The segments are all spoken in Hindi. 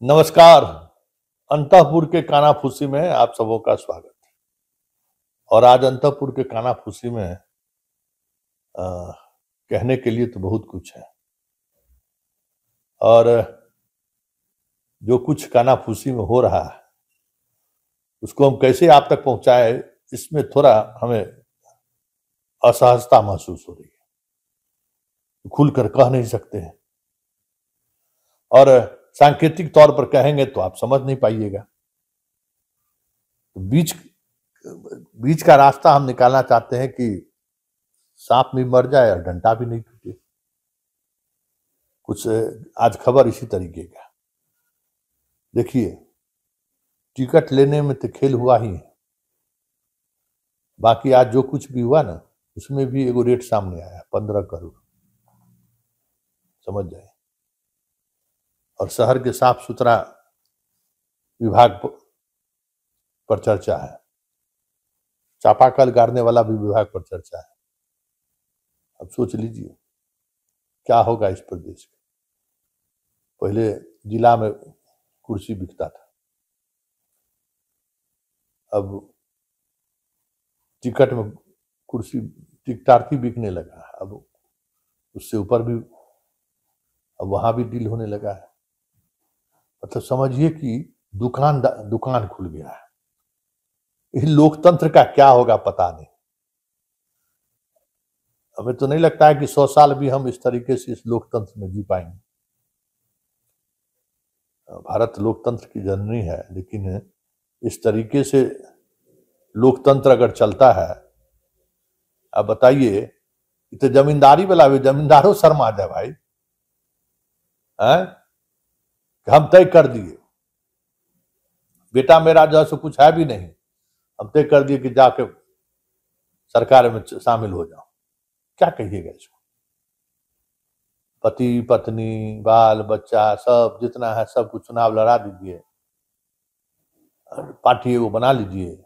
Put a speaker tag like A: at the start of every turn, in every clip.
A: नमस्कार। अंतःपुर के कानाफूसी में आप सबों का स्वागत है। और आज अंतःपुर के कानाफूसी में कहने के लिए तो बहुत कुछ है, और जो कुछ कानाफूसी में हो रहा है उसको हम कैसे आप तक पहुंचाए, इसमें थोड़ा हमें असहजता महसूस हो रही है। खुलकर कह नहीं सकते हैं, और सांकेतिक तौर पर कहेंगे तो आप समझ नहीं पाइएगा। बीच बीच का रास्ता हम निकालना चाहते हैं कि सांप भी मर जाए और डंडा भी नहीं टूटे। कुछ आज खबर इसी तरीके का। देखिए, टिकट लेने में तो खेल हुआ ही है, बाकी आज जो कुछ भी हुआ ना उसमें भी एगो रेट सामने आया 15 करोड़, समझ जाए। और शहर के साफ सुथरा विभाग पर चर्चा है, चापाकल गाड़ने वाला भी विभाग पर चर्चा है। अब सोच लीजिए क्या होगा इस प्रदेश में। पहले जिला में कुर्सी बिकता था, अब टिकट में कुर्सी टिकटार्थी बिकने लगा है। अब उससे ऊपर भी अब वहां भी डील होने लगा है। मतलब समझिए कि दुकान खुल गया है। इस लोकतंत्र का क्या होगा पता नहीं। हमें तो नहीं लगता है कि 100 साल भी हम इस तरीके से इस लोकतंत्र में जी पाएंगे। भारत लोकतंत्र की जननी है, लेकिन इस तरीके से लोकतंत्र अगर चलता है, अब बताइए, तो जमींदारी वाला भी जमींदारों शर्मा जाए भाई। हम तय कर दिए, बेटा मेरा जो है कुछ है भी नहीं, हम तय कर दिए कि जाके सरकार में शामिल हो जाओ। क्या कहिएगा इसको? पति पत्नी बाल बच्चा सब जितना है सब कुछ चुनाव लड़ा दीजिए, पार्टी वो बना लीजिए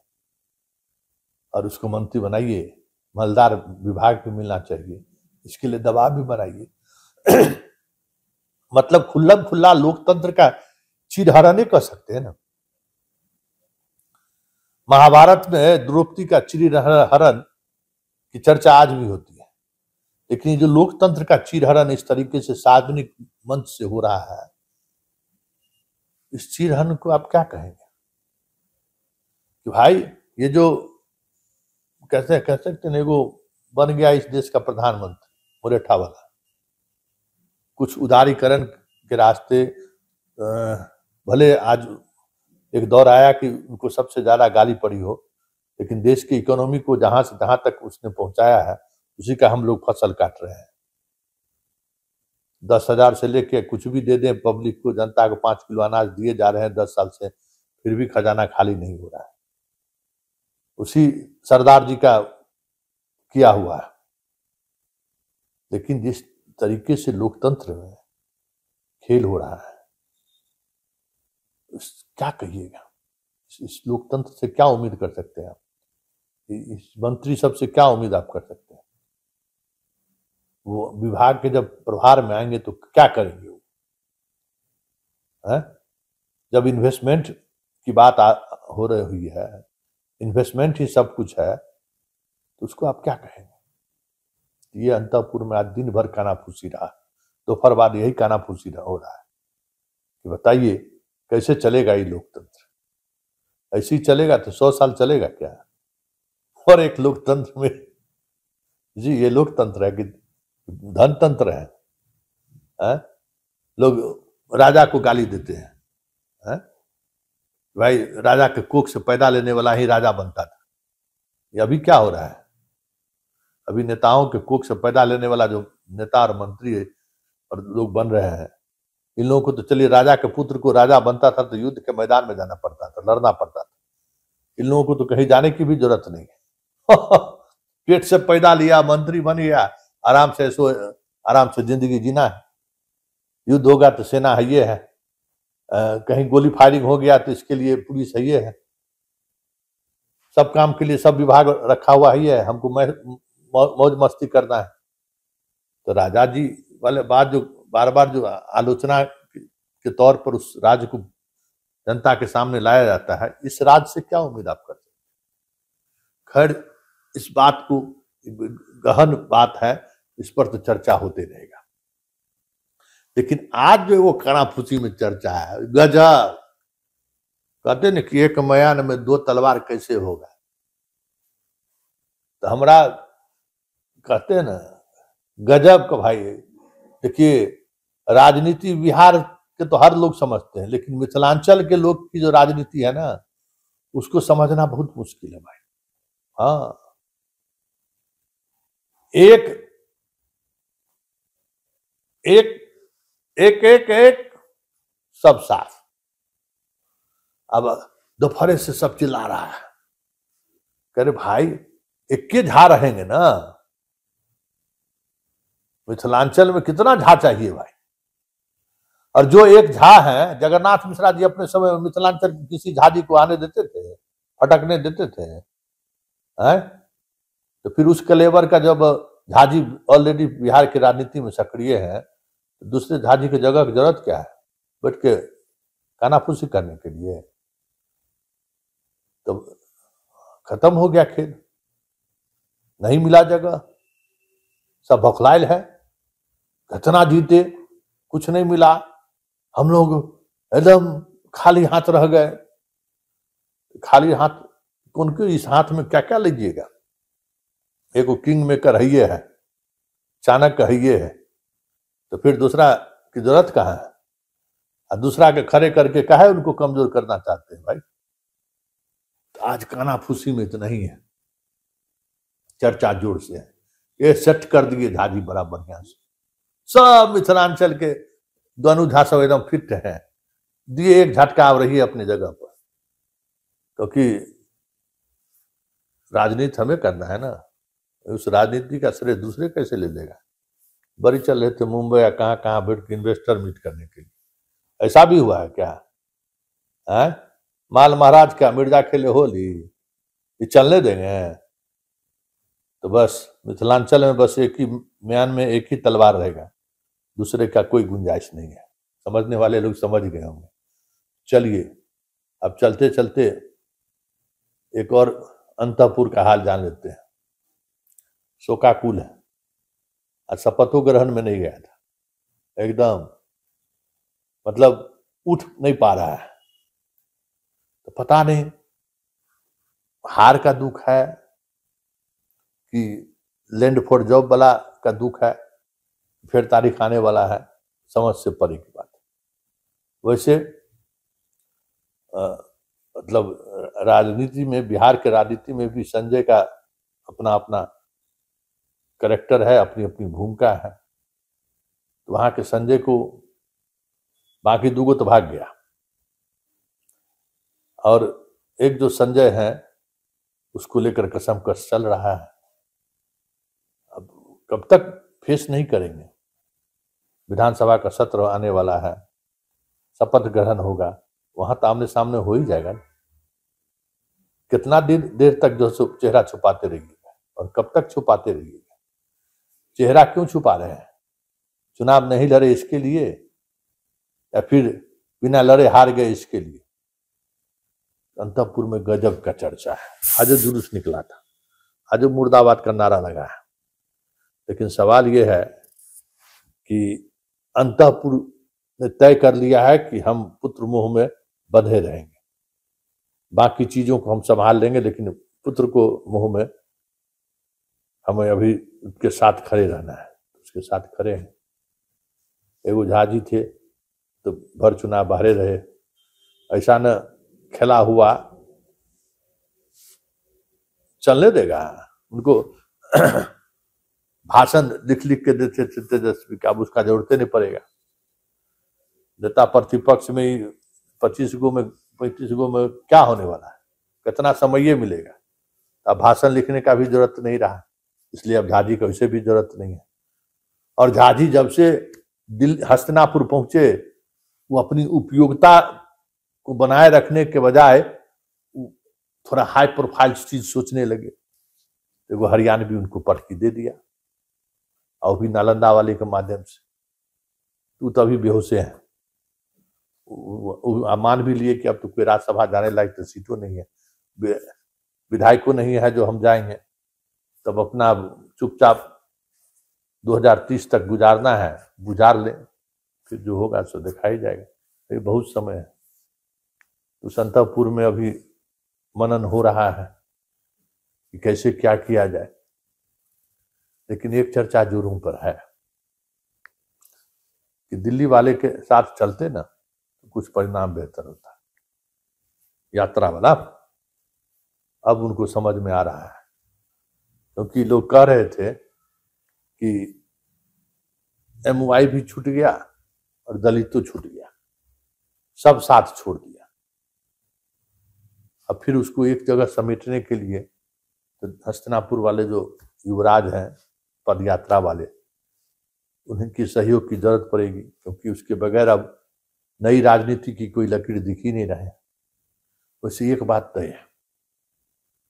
A: और उसको मंत्री बनाइए। मालदार विभाग भी मिलना चाहिए, इसके लिए दबाव भी बनाइए। मतलब खुल्ला लोकतंत्र का चिरहरण कह सकते हैं ना। महाभारत में द्रौपदी का चिरहरण की चर्चा आज भी होती है, लेकिन जो लोकतंत्र का चिरहरण इस तरीके से सार्वजनिक मंच से हो रहा है, इस चिरहरण को आप क्या कहेंगे? कि भाई ये जो कैसे कह सकते हैं, वो बन गया इस देश का प्रधानमंत्री मुरेठा वाला, कुछ उदारीकरण के रास्ते। भले आज एक दौर आया कि उनको सबसे ज्यादा गाली पड़ी हो, लेकिन देश की इकोनॉमी को जहां से जहां तक उसने पहुंचाया है उसी का हम लोग फसल काट रहे हैं। 10,000 से लेके कुछ भी दे दें पब्लिक को, जनता को 5 किलो अनाज दिए जा रहे हैं 10 साल से, फिर भी खजाना खाली नहीं हो रहा है। उसी सरदार जी का किया हुआ है। लेकिन जिस तरीके से लोकतंत्र में खेल हो रहा है, क्या कहिएगा? इस लोकतंत्र से क्या उम्मीद कर सकते हैं आप? इस मंत्री सब से क्या उम्मीद आप कर सकते हैं? वो विभाग के जब प्रभार में आएंगे तो क्या करेंगे वो? जब इन्वेस्टमेंट की बात हो रही हुई है, इन्वेस्टमेंट ही सब कुछ है, तो उसको आप क्या कहेंगे? ये अंतःपुर में आज दिन भर कानाफूसी रहा, दोपहर बाद यही कानाफूसी हो रहा है कि बताइए कैसे चलेगा ये लोकतंत्र? ऐसे ही चलेगा तो 100 साल चलेगा क्या? और एक लोकतंत्र में जी ये लोकतंत्र है कि धनतंत्र है? लोग राजा को गाली देते हैं, भाई राजा के कोख से पैदा लेने वाला ही राजा बनता था। ये अभी क्या हो रहा है? अभी नेताओं के कोख से पैदा लेने वाला जो नेता और मंत्री है और लोग बन रहे हैं, इन लोगों को तो चलिए, राजा के पुत्र को राजा बनता था तो युद्ध के मैदान में जाना पड़ता था, लड़ना पड़ता था। इन लोगों को तो कहीं जाने की भी जरूरत नहीं है। पेट से पैदा लिया, मंत्री बन गया, आराम से जिंदगी जीना है। युद्ध होगा तो सेना है ये है, कहीं गोली फायरिंग हो गया तो इसके लिए पुलिस है ये है, सब काम के लिए सब विभाग रखा हुआ ही है, हमको मौज मस्ती करना है। तो राजा जी वाले बात जो बार बार जो आलोचना के तौर पर उस राज्य को जनता के सामने लाया जाता है, इस राज्य से क्या उम्मीद आप करते हैं? खैर, इस बात को गहन बात है, इस पर तो चर्चा होते रहेगा। लेकिन आज जो वो कानाफूसी में चर्चा है, गजब, कहते न कि एक मयान में दो तलवार कैसे होगा, तो हमरा कहते हैं ना गजब का भाई। देखिए, राजनीति बिहार के तो हर लोग समझते हैं, लेकिन मिथिलांचल के लोग की जो राजनीति है ना, उसको समझना बहुत मुश्किल है भाई। हाँ, एक एक एक एक एक सब साफ। अब दोपहर से सब चिल्ला रहा है, कह रहे भाई इक्के झा रहेंगे ना, मिथिलांचल में कितना झा चाहिए भाई। और जो एक झा है, जगन्नाथ मिश्रा जी अपने समय में मिथिलांचल किसी झा जी को आने देते थे, फटकने देते थे हैं? तो फिर उस कलेवर का जब झाजी ऑलरेडी बिहार की राजनीति में सक्रिय है, तो दूसरे झाजी की जगह की जरूरत क्या है बैठ के कानाफूसी करने के लिए? तो खत्म हो गया खेल, नहीं मिला जगह, सब बौखलायल है, कितना जीते कुछ नहीं मिला, हम लोग एकदम खाली हाथ रह गए। खाली हाथ उनके इस हाथ में क्या क्या लीजिएगा? एक किंग मेकर है ये है, चाणक्य है ये है, तो फिर दूसरा की जरूरत कहाँ है? और दूसरा के खड़े करके काहे उनको कमजोर करना चाहते हैं भाई? तो आज कानाफूसी में तो नहीं है, चर्चा जोर से है। ये सेट कर दिए झाजी बड़ा बढ़िया से, सब मिथिलांचल के दोनों झा सब एकदम फिट है, दिए एक झटका आ रही है अपनी जगह पर, क्योंकि राजनीति हमें करना है ना, उस राजनीति का श्रेय दूसरे कैसे ले लेगा? बड़ी चल रहे थे मुंबई या कहाँ कहाँ बैठ के इन्वेस्टर मीट करने के लिए, ऐसा भी हुआ है क्या? है माल महाराज क्या मिर्जा खेले होली, ये चलने देंगे? तो बस मिथिलांचल में बस एक ही म्यान में एक ही तलवार रहेगा, दूसरे का कोई गुंजाइश नहीं है। समझने वाले लोग समझ गए होंगे। चलिए, अब चलते चलते एक और अंतपुर का हाल जान लेते हैं। शोकाकुल है, आज शपथों ग्रहण में नहीं गया था, एकदम मतलब उठ नहीं पा रहा है। तो पता नहीं हार का दुख है कि लैंड फॉर जॉब वाला का दुख है, फिर तारीख आने वाला है, समझ से परे की बात। वैसे मतलब राजनीति में, बिहार के राजनीति में भी संजय का अपना अपना कैरेक्टर है, अपनी अपनी भूमिका है। तो वहां के संजय को बाकी दूगो तो भाग गया, और एक जो संजय है उसको लेकर कसमकस चल रहा है। अब कब तक फेस नहीं करेंगे? विधानसभा का सत्र आने वाला है, शपथ ग्रहण होगा, वहां तो आमने सामने हो ही जाएगा। कितना देर तक जो चेहरा छुपाते रहिएगा, और कब तक छुपाते रहिएगा? चेहरा क्यों छुपा रहे हैं? चुनाव नहीं लड़े इसके लिए, या फिर बिना लड़े हार गए इसके लिए? अंतपुर में गजब का चर्चा है। आज जुलूस निकला था, आज मुर्दाबाद का नारा लगा है, लेकिन सवाल यह है कि अंतपुर ने तय कर लिया है कि हम पुत्र मोह में बंधे रहेंगे, बाकी चीजों को हम संभाल लेंगे, लेकिन पुत्र को मोह में हमें अभी उसके साथ खड़े रहना है। उसके साथ खड़े हैं। एगो झाजी थे तो भर चुनाव बाहरे रहे, ऐसा न खेला हुआ चलने देगा उनको? भाषण लिख लिख के देते थे तेजस्वी का, अब उसका जरूरत नहीं पड़ेगा। नेता प्रतिपक्ष में ही 25 गो में 35 गो में क्या होने वाला है? कितना समय मिलेगा? अब भाषण लिखने का भी जरूरत नहीं रहा, इसलिए अब झाजी को वैसे भी जरूरत नहीं है। और झाजी जब से हस्तिनापुर पहुंचे, वो अपनी उपयोगिता को बनाए रखने के बजाय थोड़ा हाई प्रोफाइल चीज सोचने लगे। तो वो हरियाणवी उनको पटकी दे दिया, और भी नालंदा वाले के माध्यम से। तू तो अभी बेहोशे है, मान भी लिए कि अब तो कोई राज्यसभा जाने लायक तो सीटों नहीं है, विधायकों नहीं है जो हम जाएंगे, तब अपना चुपचाप 2030 तक गुजारना है, गुजार ले, फिर जो होगा सो देखा ही जाएगा। ये बहुत समय है। तो संतपुर में अभी मनन हो रहा है कि कैसे क्या किया जाए, लेकिन एक चर्चा जोरों पर है कि दिल्ली वाले के साथ चलते ना तो कुछ परिणाम बेहतर होता है। यात्रा वाला अब उनको समझ में आ रहा है, क्योंकि लोग कह रहे थे कि MOI भी छूट गया और दलित तो छूट गया, सब साथ छोड़ दिया। अब फिर उसको एक जगह समेटने के लिए तो हस्तिनापुर वाले जो युवराज हैं, पद यात्रा वाले, उनकी सहयोग की जरूरत पड़ेगी, क्योंकि उसके बगैर अब नई राजनीति की कोई लकीर दिख ही नहीं रहे। वैसे एक बात तय है,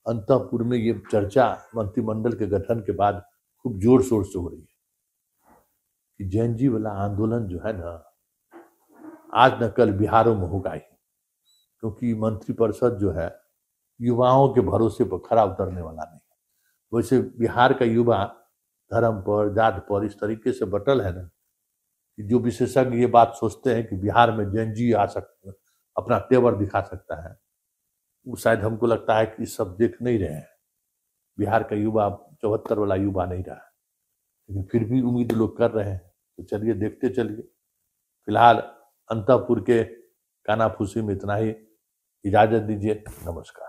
A: अंतपुर में ये चर्चा मंत्रिमंडल के गठन के बाद खूब जोर शोर से हो रही है कि जैन जी वाला आंदोलन जो है ना, आज न कल बिहारों में होगा ही, क्योंकि मंत्रिपरिषद जो है युवाओं के भरोसे पर खरा उतरने वाला नहीं है। वैसे बिहार का युवा धर्म पर, जात पर इस तरीके से बटल है ना कि जो विशेषज्ञ ये बात सोचते हैं कि बिहार में जैन जी आ सकते, अपना तेवर दिखा सकता है, वो शायद हमको लगता है कि सब देख नहीं रहे हैं। बिहार का युवा 74 वाला युवा नहीं रहा, लेकिन फिर भी उम्मीद लोग कर रहे हैं। तो चलिए देखते चलिए। फिलहाल अंतपुर के कानाफूसी में इतना ही, इजाजत दीजिए, नमस्कार।